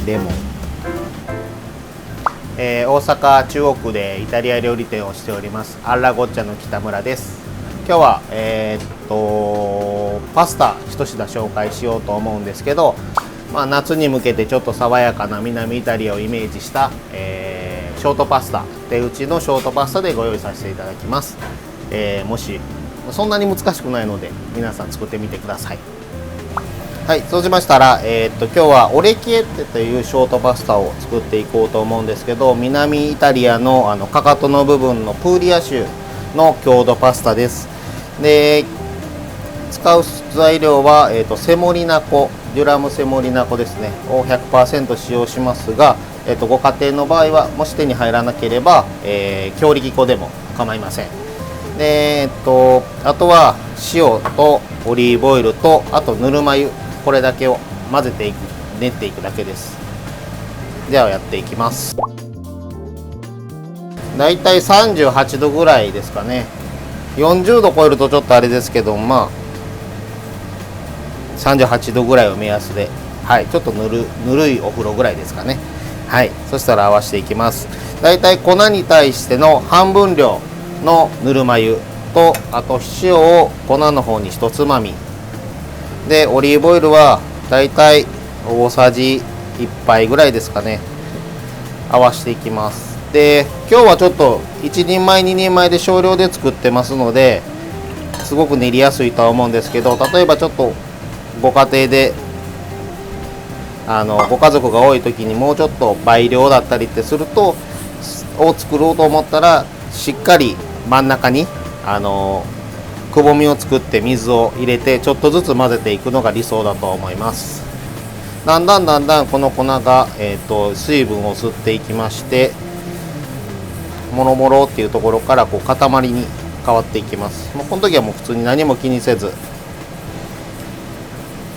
レモン、大阪中央区でイタリア料理店をしておりますアッラゴッチャの北村です。今日はパスタ一品紹介しようと思うんですけど、夏に向けてちょっと爽やかな南イタリアをイメージした、ショートパスタ、手打ちのショートパスタでご用意させていただきます。もしそんなに難しくないので皆さん作ってみてください。はい、そうしましたら、今日はオレキエッテというショートパスタを作っていこうと思うんですけど、南イタリアのかかとの部分のプーリア州の郷土パスタです。で、使う材料は、セモリナ粉、デュラムセモリナ粉ですねを 100% 使用しますが、ご家庭の場合はもし手に入らなければ、強力粉でも構いません。で、あとは塩とオリーブオイルと、あとぬるま湯、これだけを混ぜていく、練っていくだけです。ではやっていきます。だいたい38度ぐらいですかね。40度超えるとちょっとあれですけど、38度ぐらいを目安で、はい、ちょっとぬるいお風呂ぐらいですかね。はい、そしたら合わせていきます。だいたい粉に対しての半分量のぬるま湯と、あと塩を粉の方に1つまみで、オリーブオイルはだいたい大さじ1杯ぐらいですかね、合わせていきます。で、今日はちょっと1人前2人前で少量で作ってますので、すごく練りやすいとは思うんですけど、例えばちょっとご家庭でご家族が多い時にもうちょっと倍量だったりってすると、を作ろうと思ったらしっかり真ん中にくぼみを作って水を入れてちょっとずつ混ぜていくのが理想だと思います。だんだんこの粉が、水分を吸っていきまして、もろもろっていうところからこう塊に変わっていきます。もうこの時はもう普通に何も気にせず、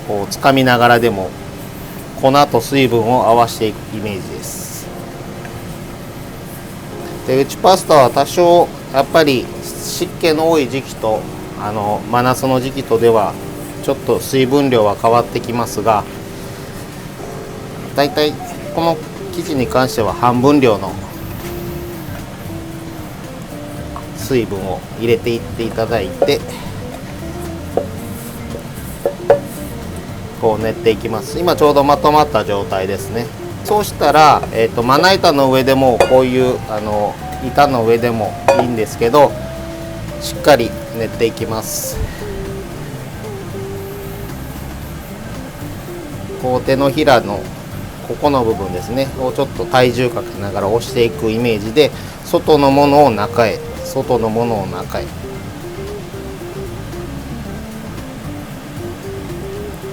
こうつかみながらでも粉と水分を合わせていくイメージです。手打ちパスタは多少やっぱり湿気の多い時期と真夏の時期とではちょっと水分量は変わってきますが、だいたいこの生地に関しては半分量の水分を入れていっていただいて、こう練っていきます。今ちょうどまとまった状態ですね。そうしたら、まな板の上でもこういう板の上でもいいんですけど、しっかり練っていきます。こう手のひらのここの部分ですねをちょっと体重かけながら押していくイメージで、外のものを中へ、外のものを中へ、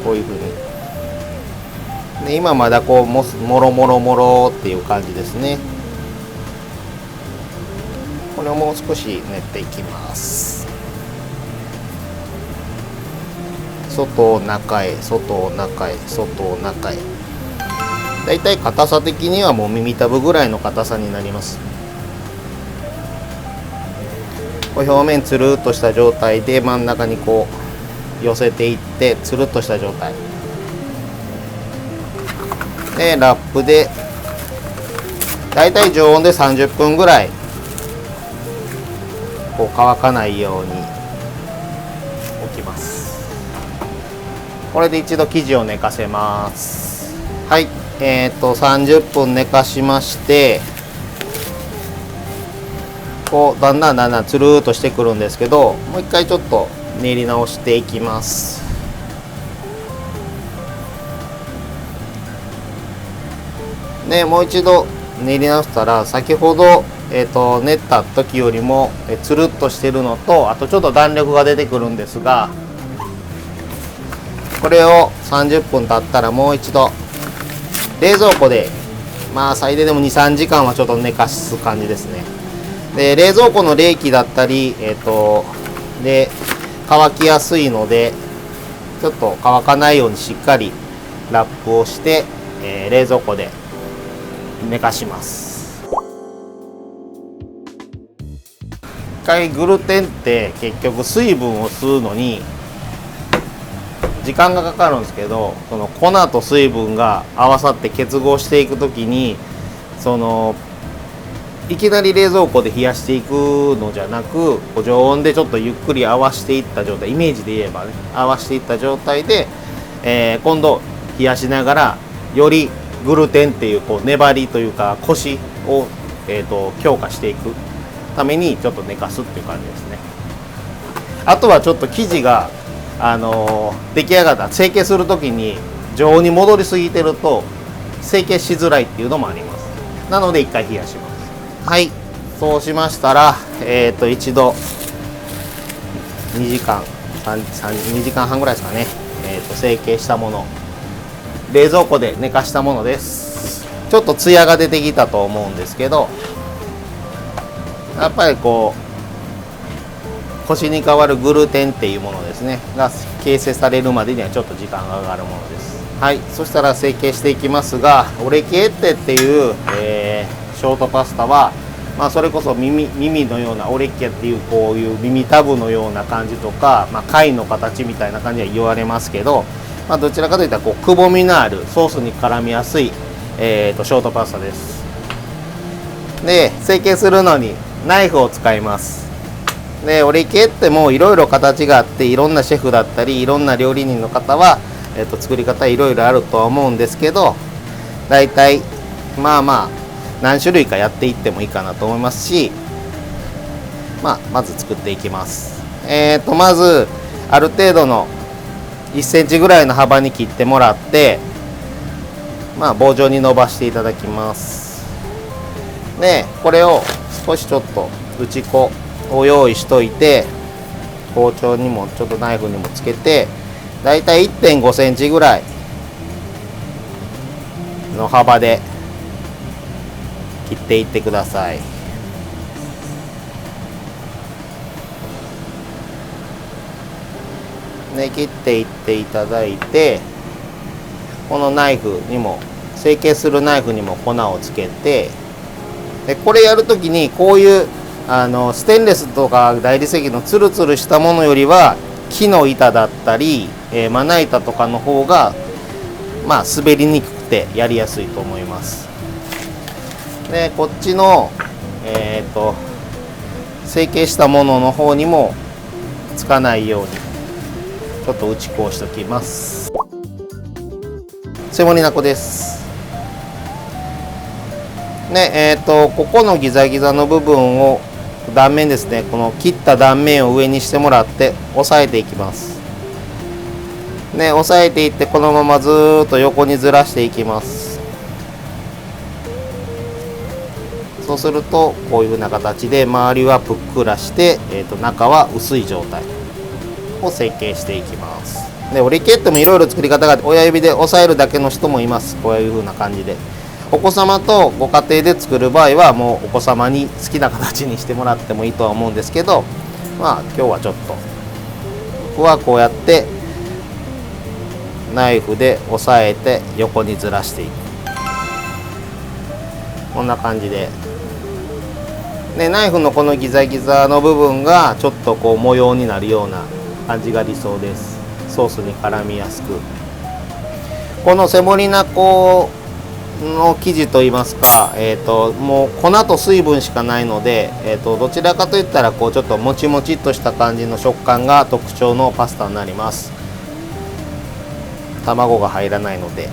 こういう風に。で、今まだこうもろもろっていう感じですね。これをもう少し練っていきます。外を中へ、外を中へ、外を中へ。だいたい硬さ的にはもう耳たぶぐらいの硬さになります。こう表面つるっとした状態で真ん中にこう寄せていって、つるっとした状態でラップでだいたい常温で30分ぐらいこう乾かないように置きます。これで一度生地を寝かせます。はい、30分寝かしまして、こうだんだんつるーっとしてくるんですけど、もう一回ちょっと練り直していきます。で、もう一度練り直したら、先ほど、練った時よりもつるっとしてるのと、あとちょっと弾力が出てくるんですが、これを30分経ったらもう一度冷蔵庫で最低でも 2,3 時間はちょっと寝かす感じですね。で、冷蔵庫の冷気だったり、で乾きやすいので、ちょっと乾かないようにしっかりラップをして、冷蔵庫で寝かします。一回グルテンって結局水分を吸うのに時間がかかるんですけど、その粉と水分が合わさって結合していく時に、そのいきなり冷蔵庫で冷やしていくのじゃなく、常温でちょっとゆっくり合わしていった状態、イメージで言えばね、合わしていった状態で、今度冷やしながらよりグルテンっていう粘りというかコシを、強化していくためにちょっと寝かすっていう感じですね。あとはちょっと生地が、出来上がった成形する時に常温に戻りすぎてると成形しづらいっていうのもあります。なので1回冷やします。はい、そうしましたら、一度2時間2時間半ぐらいですかね、成形したもの、冷蔵庫で寝かしたものです。ちょっとツヤが出てきたと思うんですけど、やっぱりコシに代わるグルテンっていうものですねが形成されるまでにはちょっと時間がかかるものです。はい、そしたら成形していきますが、オレキエッテっていう、ショートパスタは、それこそ耳のようなオレキエっていうこういう耳たぶのような感じとか、貝の形みたいな感じは言われますけど、どちらかといったらくぼみのあるソースに絡みやすい、ショートパスタです。で、成形するのにナイフを使います。で、オレキエッテもいろいろ形があって、いろんなシェフだったりいろんな料理人の方は、作り方いろいろあるとは思うんですけど、だいたい何種類かやっていってもいいかなと思いますし、まず作っていきます。まずある程度の1センチぐらいの幅に切ってもらって、棒状に伸ばしていただきます。で、これを少しちょっと打ち粉を用意しといて、包丁にもちょっとナイフにもつけて、だいたい 1.5 センチぐらいの幅で切っていってください。で、切っていっていただいて、このナイフにも成形するナイフにも粉をつけて、でこれやるときにこういうステンレスとか大理石のツルツルしたものよりは木の板だったり、まな板とかの方が滑りにくくてやりやすいと思います。で、こっちの成形したものの方にもつかないようにちょっと打ち粉をしておきます。セモリナ粉です。で、ここのギザギザの部分を断面ですね、この切った断面を上にしてもらって押さえていきます。ね、押さえていってこのままずーっと横にずらしていきます。そうするとこういう風な形で周りはぷっくらして、中は薄い状態を成形していきます。で、オレキエッテもいろいろ作り方があって、親指で押さえるだけの人もいます。こういう風な感じで。お子様とご家庭で作る場合はもうお子様に好きな形にしてもらってもいいとは思うんですけど、今日はちょっと僕はこうやってナイフで押さえて横にずらしていく、こんな感じで、ナイフのこのギザギザの部分がちょっとこう模様になるような感じが理想です。ソースに絡みやすく。このセモリナ粉の生地といいますか、もう粉と水分しかないので、どちらかといったらこうちょっともちもちっとした感じの食感が特徴のパスタになります。卵が入らないので。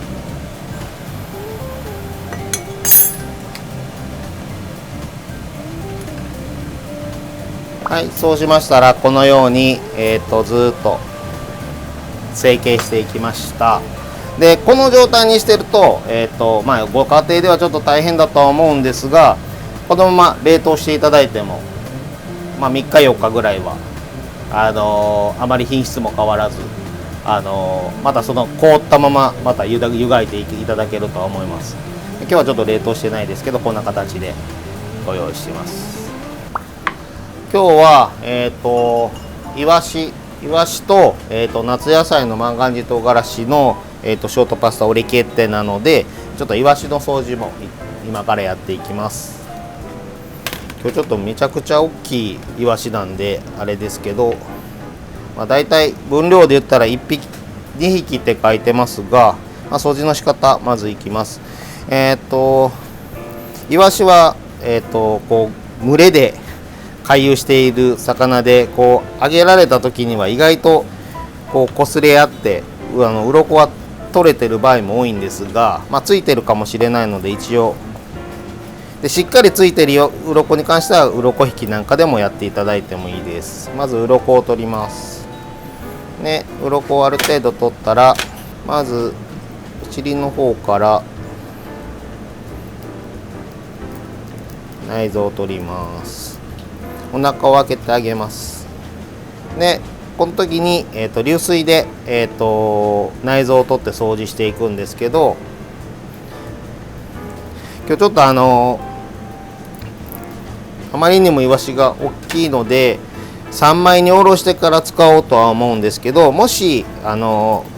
はい、そうしましたらこのように、ずっと成形していきました。で、この状態にしてると、ご家庭ではちょっと大変だとは思うんですが、このまま冷凍していただいても、3日4日ぐらいはあまり品質も変わらず、またその凍ったまままた湯がいていただけるとは思います。今日はちょっと冷凍してないですけど、こんな形でご用意しています。今日はイワシと、夏野菜の万願寺唐辛子の、ショートパスタオレキエッテなので、ちょっとイワシの掃除も今からやっていきます。今日ちょっとめちゃくちゃ大きいイワシなんであれですけど、だいたい分量で言ったら1匹2匹って書いてますが、掃除の仕方まずいきます。イワシは、こう群れで回遊している魚で、こう揚げられた時には意外とこう擦れ合って鱗は取れてる場合も多いんですが、ついてるかもしれないので、一応でしっかりついてるよ鱗に関しては鱗引きなんかでもやっていただいてもいいです。まず鱗を取ります。ね、鱗をある程度取ったら、まず尻の方から内臓を取ります。お腹を開けてあげます。でこの時に、流水で、内臓を取って掃除していくんですけど、今日ちょっとあまりにもイワシが大きいので3枚におろしてから使おうとは思うんですけど、もし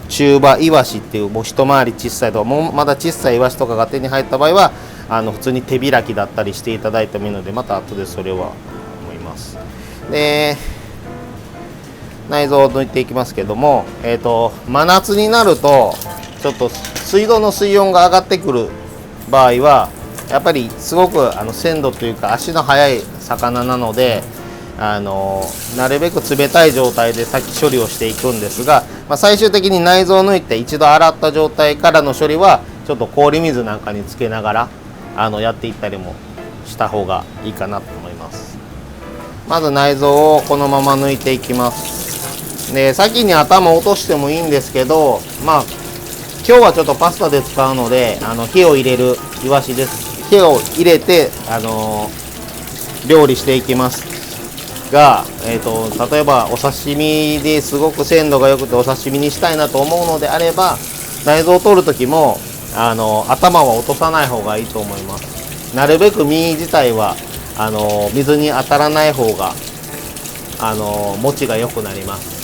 中羽イワシっていうもう一回り小さいとか、もうまだ小さいイワシとかが手に入った場合は普通に手開きだったりしていただいてもいいので、また後でそれは思います。で内臓を抜いていきますけども、真夏になるとちょっと水道の水温が上がってくる場合はやっぱりすごく鮮度というか足の速い魚なので、なるべく冷たい状態で先処理をしていくんですが、最終的に内臓を抜いて一度洗った状態からの処理はちょっと氷水なんかにつけながらやっていったりもした方がいいかなと思います。まず内臓をこのまま抜いていきます。で先に頭を落としてもいいんですけど、今日はちょっとパスタで使うので火を入れるイワシです。火を入れて料理していきますが、例えばお刺身ですごく鮮度が良くてお刺身にしたいなと思うのであれば、内臓を取る時も頭は落とさない方がいいと思います。なるべく身自体は水に当たらない方が持ちが良くなります。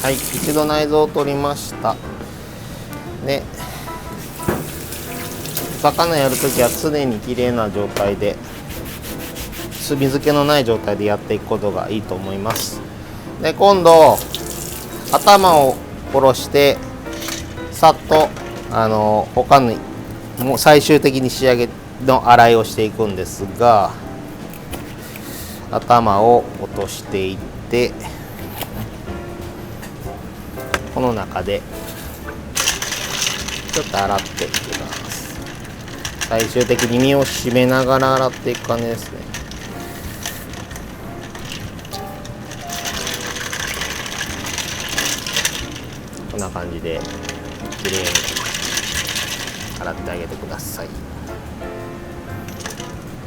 はい、一度内臓を取りました。で魚やるときは常にきれいな状態で水気のない状態でやっていくことがいいと思います。で今度頭を下ろしてさっと他にもう最終的に仕上げの洗いをしていくんですが、頭を落としていってこの中でちょっと洗っていきます。最終的に身を締めながら洗っていく感じですね。こんな感じできれいに洗ってあげてください。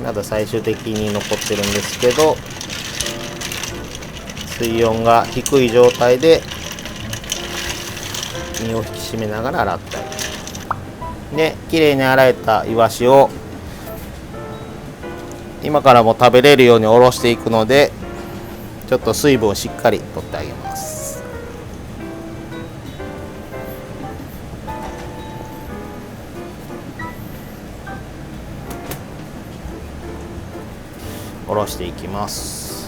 まだ最終的に残ってるんですけど、水温が低い状態で身を引き締めながら洗ってあげる。できれいに洗えたイワシを今からも食べれるようにおろしていくので、ちょっと水分をしっかり取ってあげます。おろしていきます。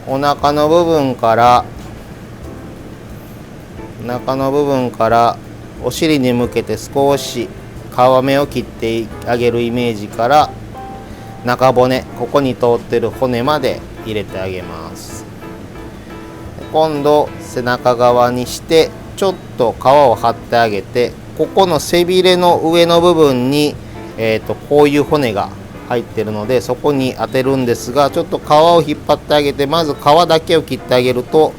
お腹の部分からお尻に向けて少し皮目を切ってあげるイメージから、中骨、ここに通ってる骨まで入れてあげます。今度背中側にしてちょっと皮を張ってあげて、ここの背びれの上の部分に、こういう骨が入ってるのでそこに当てるんですが、ちょっと皮を引っ張ってあげて、まず皮だけを切ってあげると、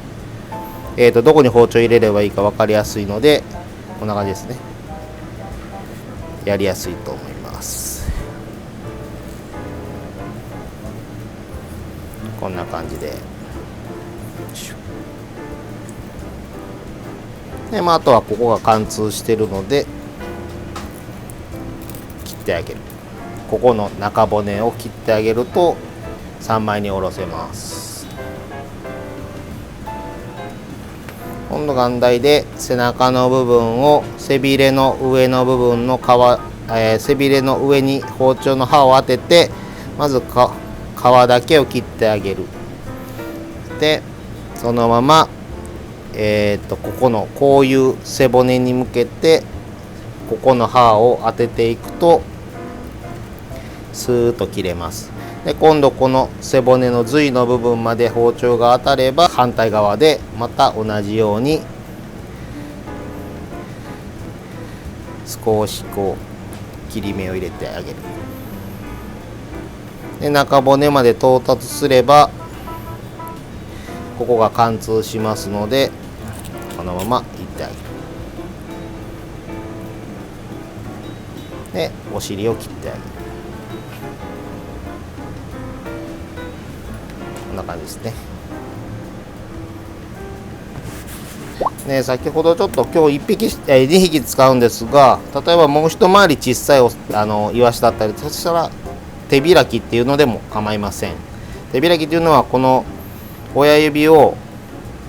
どこに包丁入れればいいか分かりやすいので、こんな感じですね。やりやすいと思います。こんな感じで、で、あとはここが貫通してるので切ってあげる。ここの中骨を切ってあげると3枚におろせます。今度眼帯で背中の部分を背びれの上の部分の背びれの上に包丁の刃を当てて、まず皮だけを切ってあげる。でそのまま、ここのこういう背骨に向けてここの刃を当てていくとスーッと切れます。で今度この背骨の髄の部分まで包丁が当たれば、反対側でまた同じように少しこう切り目を入れてあげる。で中骨まで到達すればここが貫通しますので、このままいってあげる。でお尻を切ってあげる。こんな感じですね。先ほどちょっと今日2匹使うんですが、例えばもう一回り小さいイワシだったり、そしたら手開きっていうのでも構いません。手開きっていうのはこの親指を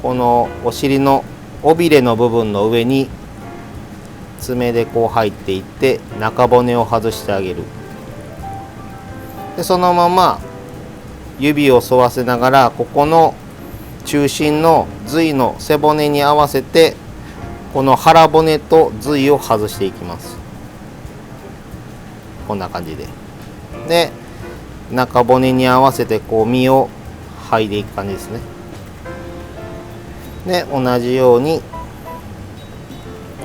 このお尻の尾びれの部分の上に爪でこう入っていって中骨を外してあげる。でそのまま指を沿わせながらここの中心の髄の背骨に合わせてこの腹骨と髄を外していきます。こんな感じで。で中骨に合わせてこう身を剥いでいく感じですね。で同じように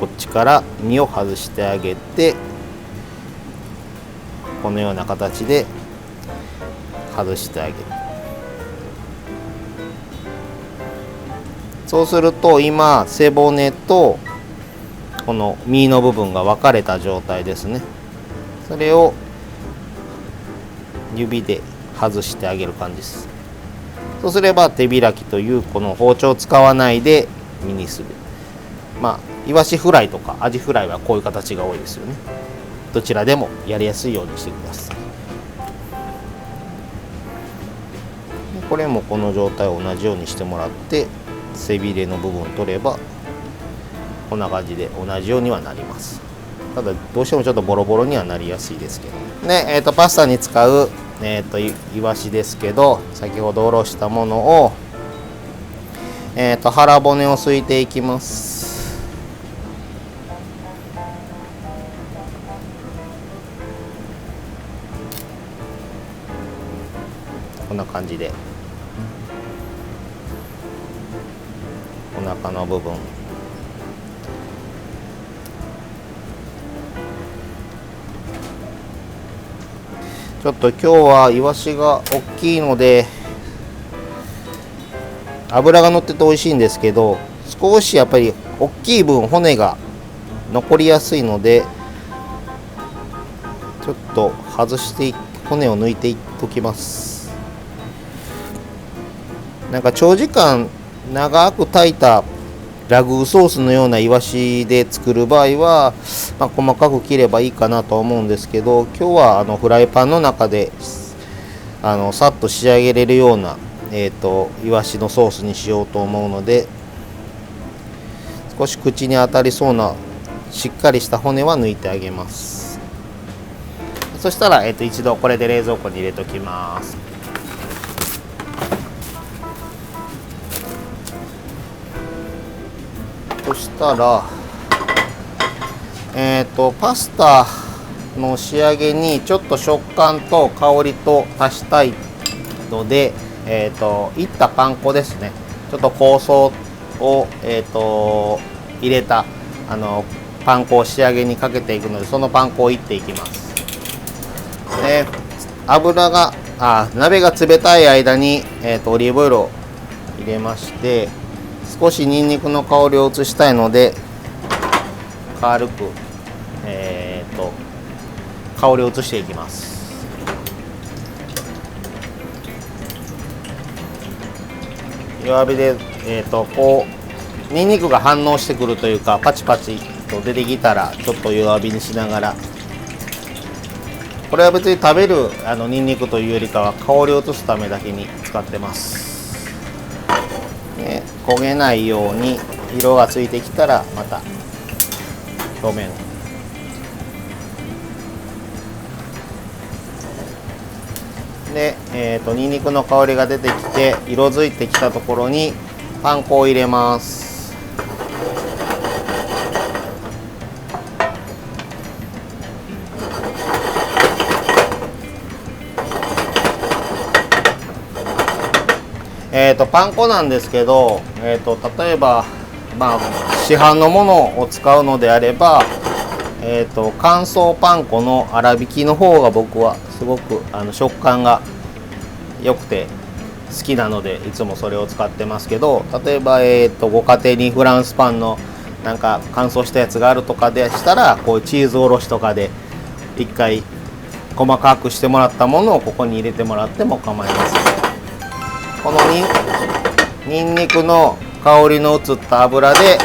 こっちから身を外してあげて、このような形で外してあげる。そうすると今背骨とこの身の部分が分かれた状態ですね。それを指で外してあげる感じです。そうすれば手開きというこの包丁を使わないで身にする。イワシフライとかアジフライはこういう形が多いですよね。どちらでもやりやすいようにしてください。これもこの状態を同じようにしてもらって背びれの部分を取ればこんな感じで同じようにはなります。ただどうしてもちょっとボロボロにはなりやすいですけど。で、パスタに使う、イワシですけど、先ほどおろしたものを、腹骨をすいていきます。こんな感じでお腹の部分ちょっと今日はイワシが大きいので脂が乗ってて美味しいんですけど、少しやっぱり大きい分骨が残りやすいのでちょっと外して骨を抜いていっときます。なんか長時間長く炊いたラグーソースのようなイワシで作る場合は、細かく切ればいいかなと思うんですけど、今日はフライパンの中でさっと仕上げれるような、イワシのソースにしようと思うので、少し口に当たりそうなしっかりした骨は抜いてあげます。そしたら、一度これで冷蔵庫に入れときます。そしたらパスタの仕上げにちょっと食感と香りと足したいので、いったパン粉ですね。ちょっと香草を、入れたパン粉を仕上げにかけていくので、そのパン粉をいっていきます。で鍋が冷たい間に、オリーブオイルを入れまして、少しニンニクの香りを移したいので軽く、香りを移していきます。弱火で、こうニンニクが反応してくるというか、パチパチと出てきたらちょっと弱火にしながら、これは別に食べるニンニクというよりかは香りを移すためだけに使ってます。焦げないように、色がついてきたらまた表面で、にんにくの香りが出てきて色づいてきたところにパン粉を入れます。パン粉なんですけど、例えば、市販のものを使うのであれば、乾燥パン粉の粗挽きの方が僕はすごく食感が良くて好きなのでいつもそれを使ってますけど、例えば、ご家庭にフランスパンのなんか乾燥したやつがあるとかでしたら、こういうチーズおろしとかで一回細かくしてもらったものをここに入れてもらっても構いません。このにんにくの香りの移った油で、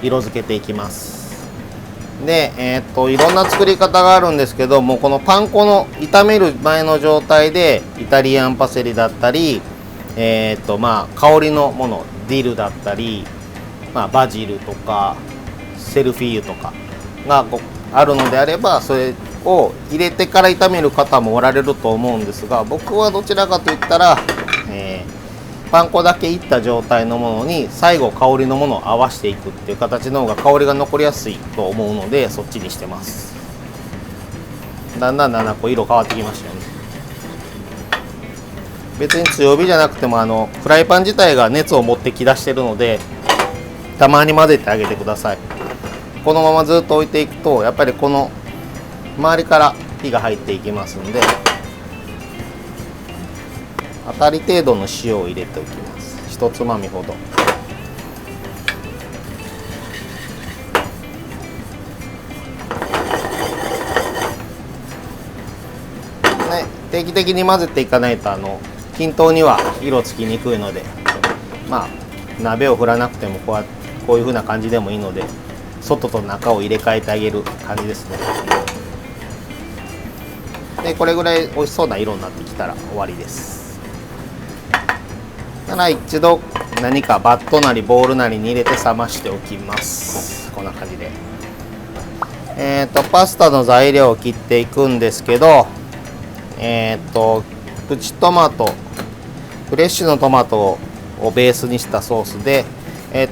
色付けていきます。で、いろんな作り方があるんですけども、このパン粉の炒める前の状態でイタリアンパセリだったり、香りのものディルだったり、バジルとかセルフィーユとかがあるのであれば、それを入れてから炒める方もおられると思うんですが、僕はどちらかといったら、パン粉だけいった状態のものに最後香りのものを合わせていくっていう形の方が香りが残りやすいと思うので、そっちにしてます。だんだんこう色変わってきましたよね。別に強火じゃなくてもフライパン自体が熱を持ってきだしてるので、たまに混ぜてあげてください。このままずっと置いていくとやっぱりこの周りから火が入っていきますので、当たり程度の塩を入れておきます。1つまみほど。ね、定期的に混ぜていかないと均等には色つきにくいので、鍋を振らなくてもこういう風な感じでもいいので、外と中を入れ替えてあげる感じですね。でこれぐらい美味しそうな色になってきたら終わりです。なら一度何かバットなりボウルなりに入れて冷ましておきます。こんな感じでパスタの材料を切っていくんですけど、プチトマト、フレッシュのトマトをベースにしたソースで、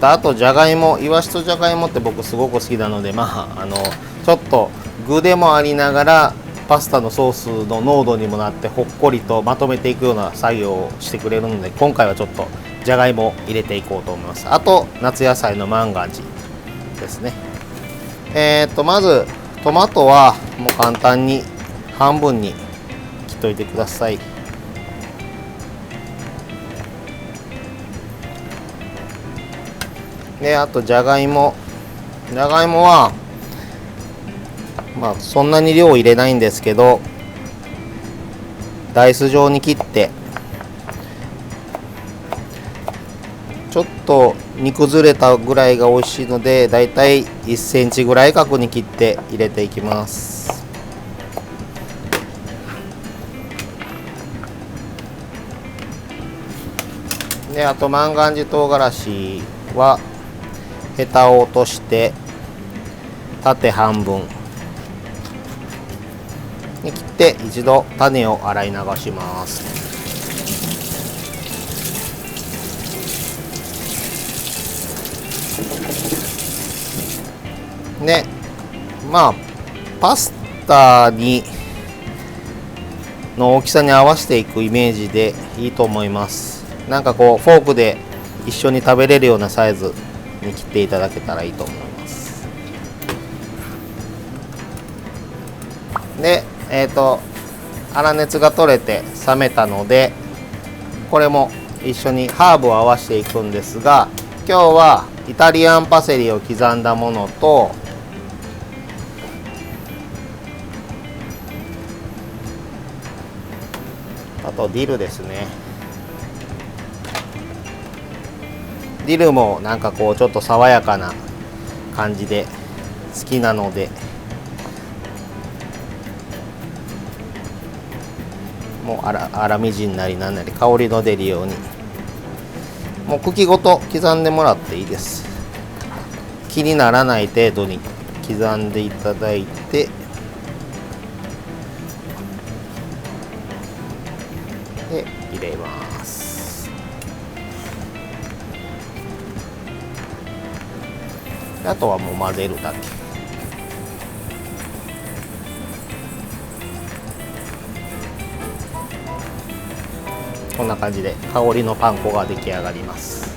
あとじゃがいも、イワシとじゃがいもって僕すごく好きなので、ちょっと具でもありながらパスタのソースの濃度にもなってほっこりとまとめていくような作業をしてくれるので、今回はちょっとじゃがいもを入れていこうと思います。あと夏野菜の万願寺ですね。まずトマトはもう簡単に半分に切っといてください。であとじゃがいもはそんなに量入れないんですけど、ダイス状に切って、ちょっと煮崩れたぐらいが美味しいので、だいたい1センチぐらい角に切って入れていきます。であと万願寺唐辛子はヘタを落として縦半分に切って一度種を洗い流します。でパスタの大きさに合わせていくイメージでいいと思います。なんかこうフォークで一緒に食べれるようなサイズに切っていただけたらいいと思います。で粗熱が取れて冷めたので、これも一緒にハーブを合わせていくんですが、今日はイタリアンパセリを刻んだものと、あとディルですね。ディルもなんかこうちょっと爽やかな感じで好きなので、もう粗みじんなりなんなり香りの出るようにもう茎ごと刻んでもらっていいです。気にならない程度に刻んでいただいて、で入れます。あとはもう混ぜるだけ。こんな感じで香りのパン粉が出来上がります。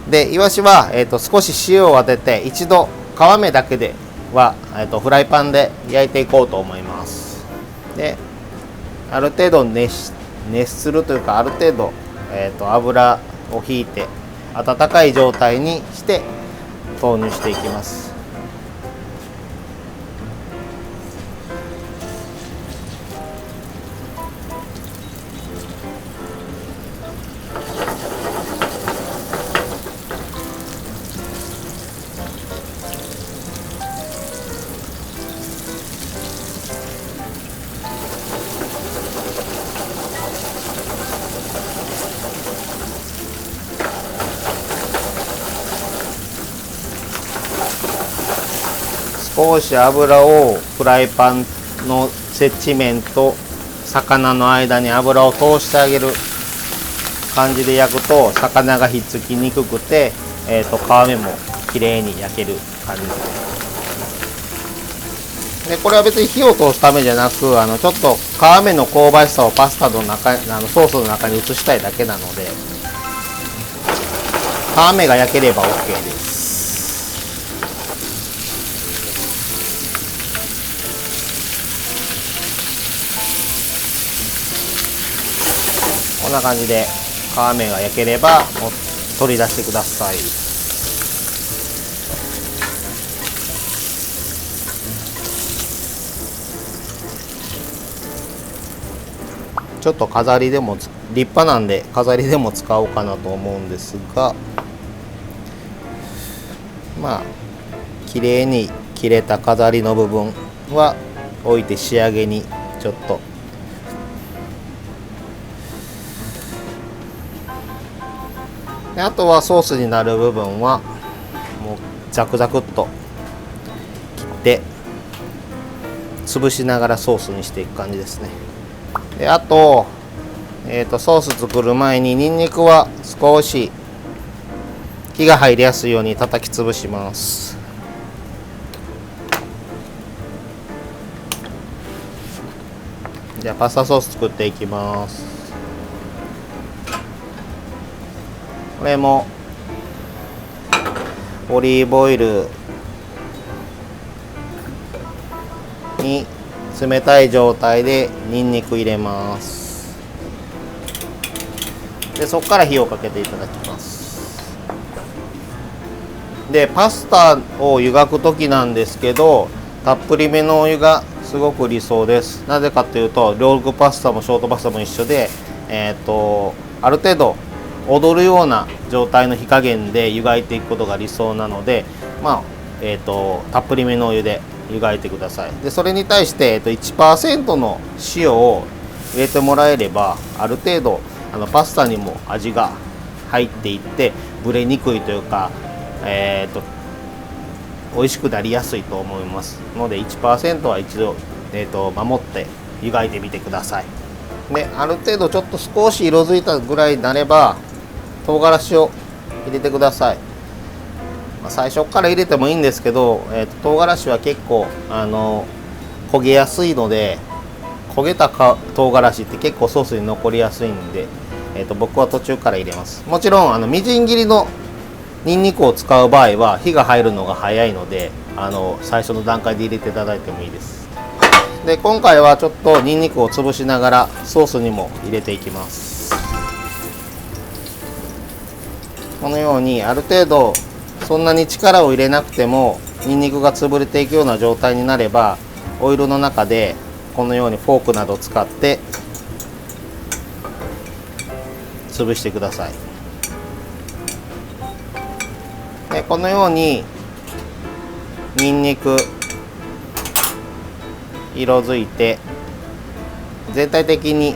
でイワシは、少し塩を当てて一度皮目だけでは、フライパンで焼いていこうと思います。である程度熱するというか、ある程度、油を引いて温かい状態にして投入していきます。少し油をフライパンの接地面と魚の間に油を通してあげる感じで焼くと、魚がひっつきにくくて、皮目もきれいに焼ける感じです。でこれは別に火を通すためじゃなく、ちょっと皮目の香ばしさをパスタの中、ソースの中に移したいだけなので、皮目が焼ければ OK です。こんな感じで皮目が焼ければもう取り出してください。ちょっと飾りでも立派なんで飾りでも使おうかなと思うんですが、まあ綺麗に切れた飾りの部分は置いて、仕上げにちょっとあとはソースになる部分はもうザクザクっと切って潰しながらソースにしていく感じですね。であと、ソース作る前にニンニクは少し火が入りやすいように叩き潰します。じゃあパスタソース作っていきます。これもオリーブオイルに冷たい状態でニンニク入れます。でそこから火をかけていただきます。でパスタを湯がく時なんですけど、たっぷりめのお湯がすごく理想です。なぜかというと、ロングパスタもショートパスタも一緒で、ある程度踊るような状態の火加減で湯がいていくことが理想なので、たっぷりめのお湯で湯がいてください。でそれに対して、1% の塩を入れてもらえれば、ある程度パスタにも味が入っていってブレにくいというか、美味しくなりやすいと思いますので、 1% は一度、守って湯がいてみてください。である程度ちょっと少し色づいたぐらいになれば唐辛子を入れてください。最初から入れてもいいんですけど、唐辛子は結構焦げやすいので、焦げた唐辛子って結構ソースに残りやすいんで、僕は途中から入れます。もちろんみじん切りのニンニクを使う場合は火が入るのが早いので、最初の段階で入れていただいてもいいです。で今回はちょっとニンニクを潰しながらソースにも入れていきます。このようにある程度そんなに力を入れなくてもニンニクが潰れていくような状態になれば、オイルの中でこのようにフォークなどを使って潰してください。でこのようにニンニク色づいて、全体的に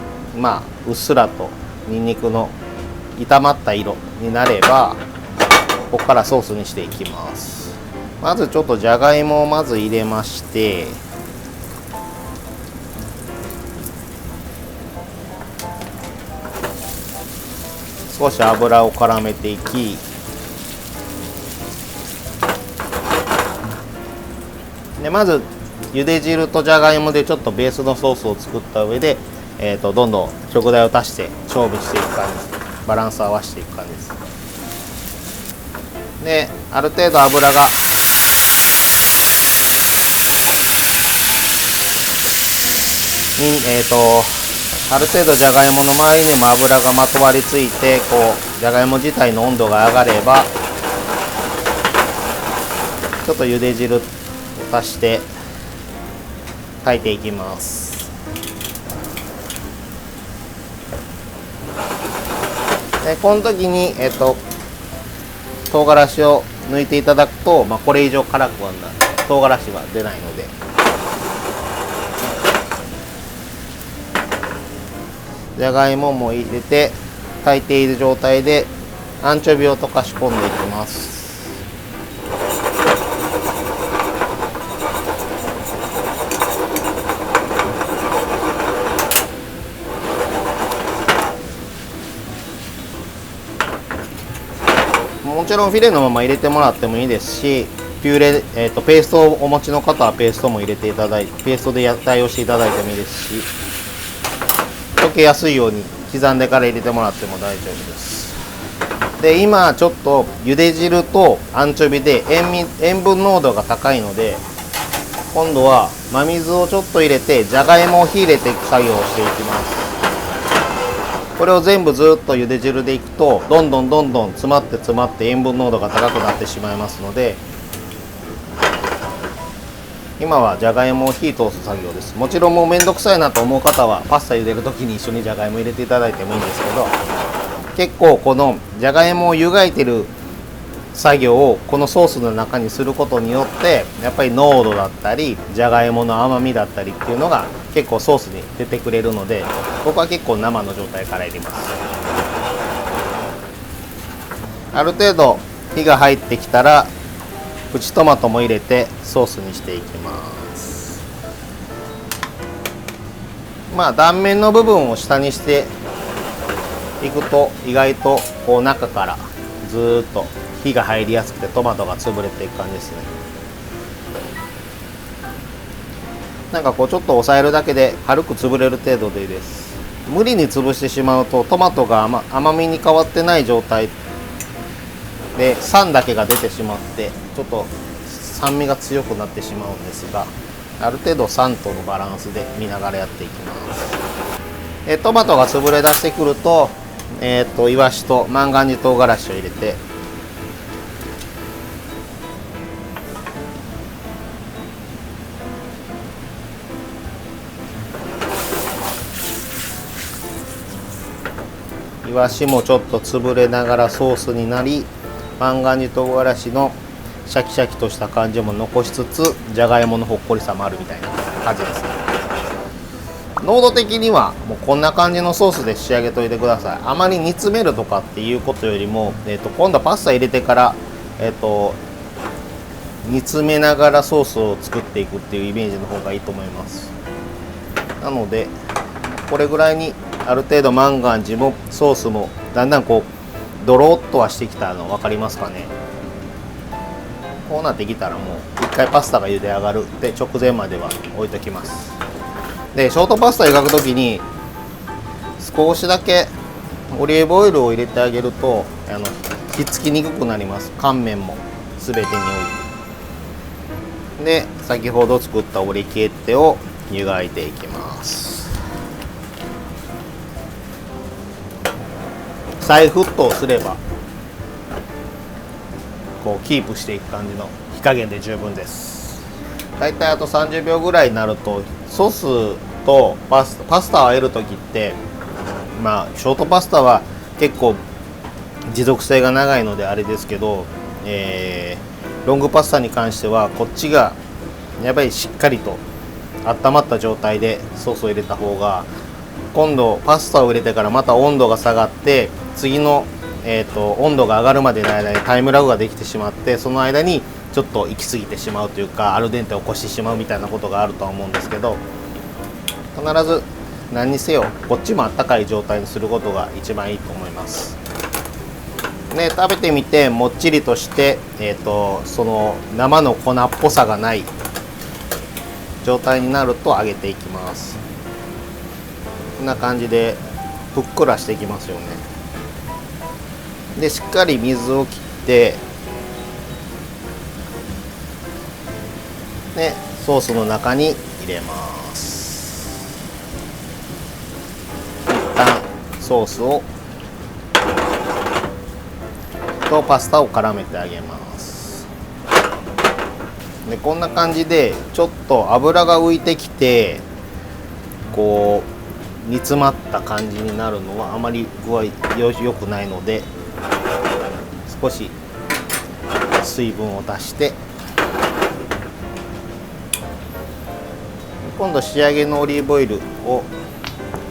うっすらとニンニクの炒まった色になればここからソースにしていきます。まずちょっとじゃがいもをまず入れまして、少し油を絡めていき、でまず茹で汁とじゃがいもでちょっとベースのソースを作った上で、どんどん食材を足して勝負していく感じ、バランスを合わせていく感じです。である程度油がある程度じゃがいもの周りにも油がまとわりついて、こうじゃがいも自体の温度が上がれば、ちょっと茹で汁を足して炊いていきます。でこの時に唐辛子を抜いていただくと、これ以上辛くはない、唐辛子が出ないので。じゃがいもも入れて炊いている状態でアンチョビを溶かし込んでいきます。もちろんフィレのまま入れてもらってもいいですし、ピューレ、ペーストをお持ちの方はペーストも入れていただいて、ペーストで代用していただいてもいいですし、溶けやすいように刻んでから入れてもらっても大丈夫です。で今ちょっと茹で汁とアンチョビで塩分濃度が高いので、今度は真水をちょっと入れてじゃがいもを火入れていく作業をしていきます。これを全部ずっと茹で汁でいくとどんどん詰まって塩分濃度が高くなってしまいますので、今はじゃがいもを火通す作業です。もちろんもうめんどくさいなと思う方はパスタ茹でる時に一緒にじゃがいも入れていただいてもいいんですけど、結構このじゃがいもを湯がいてる作業をこのソースの中にすることによって、やっぱり濃度だったりじゃがいもの甘みだったりっていうのが結構ソースに出てくれるので、僕は結構生の状態から入れます。ある程度火が入ってきたらプチトマトも入れてソースにしていきます。断面の部分を下にしていくと意外とこう中からずーっと火が入りやすくてトマトが潰れていく感じですね。なんかこうちょっと押さえるだけで軽く潰れる程度でいいです。無理に潰してしまうとトマトが甘みに変わってない状態で酸だけが出てしまってちょっと酸味が強くなってしまうんですが、ある程度酸とのバランスで見ながらやっていきます。トマトが潰れ出してくると、イワシと万願寺唐辛子を入れてイワシもちょっと潰れながらソースになり、万願寺唐辛子のシャキシャキとした感じも残しつつじゃがいものほっこりさもあるみたいな感じですね。濃度的にはもうこんな感じのソースで仕上げといてください。あまり煮詰めるとかっていうことよりも、今度はパスタ入れてから、煮詰めながらソースを作っていくっていうイメージの方がいいと思います。なのでこれぐらいにある程度万願寺もソースもだんだんこうドロッとはしてきたの分かりますかね。こうなってきたらもう一回パスタが茹で上がるで直前までは置いときます。でショートパスタ湯がく時に少しだけオリーブオイルを入れてあげるとひっつきにくくなります。乾麺も全てにおいて。で先ほど作ったオリケッテを湯がいていきます。再沸騰すればこうキープしていく感じの火加減で十分です。だいたいあと30秒ぐらいになるとソースとパスタを和える時って、ショートパスタは結構持続性が長いのであれですけど、ロングパスタに関してはこっちがやっぱりしっかりと温まった状態でソースを入れた方が、今度パスタを入れてからまた温度が下がって次の、温度が上がるまでの間にタイムラグができてしまって、その間にちょっと行き過ぎてしまうというか、アルデンテを起こしてしまうみたいなことがあるとは思うんですけど、必ず何にせよこっちもあったかい状態にすることが一番いいと思います。ね、食べてみてもっちりとして、その生の粉っぽさがない状態になると揚げていきます。こんな感じでふっくらしていきますよね。でしっかり水を切ってでソースの中に入れます。一旦ソースをとパスタを絡めてあげます。でこんな感じでちょっと油が浮いてきてこう煮詰まった感じになるのはあまり具合良くないので、少し水分を足して今度仕上げのオリーブオイルを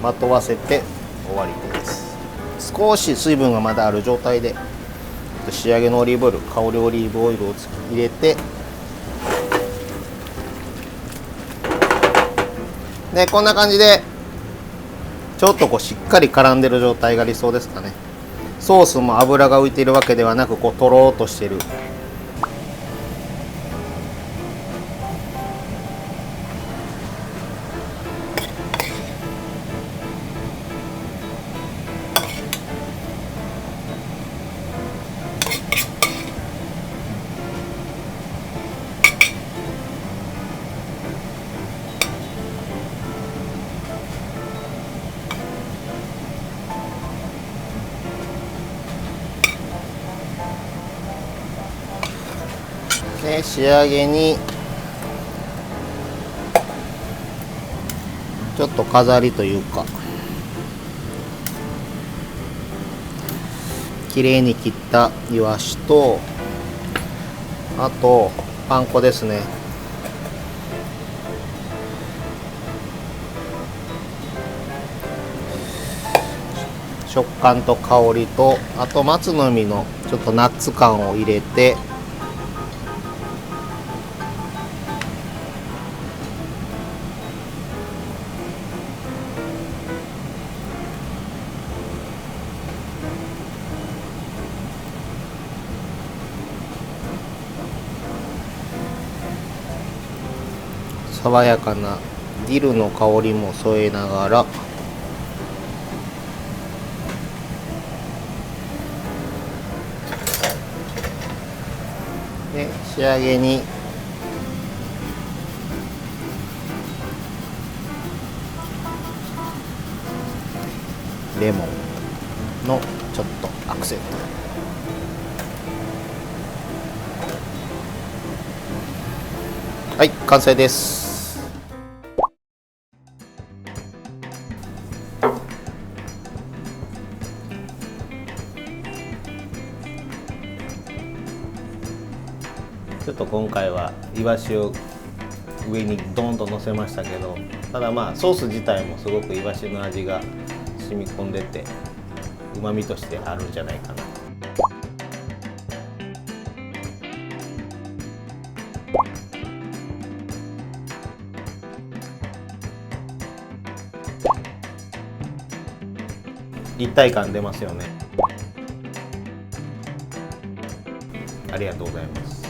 まとわせて終わりです。少し水分がまだある状態で仕上げのオリーブオイル、香りオリーブオイルを入れて、でこんな感じでちょっとこうしっかり絡んでる状態が理想ですかね。ソースも油が浮いているわけではなく、こうとろーっとしてる。で仕上げにちょっと飾りというか綺麗に切ったイワシと、あとパン粉ですね。食感と香りと、あと松の実のちょっとナッツ感を入れて、爽やかなディルの香りも添えながら、で仕上げにレモンのちょっとアクセント。はい、完成です。ちょっと今回はイワシを上にドーンと乗せましたけど、ただまあソース自体もすごくイワシの味が染み込んでてうまみとしてあるんじゃないかな。立体感出ますよね。ありがとうございます。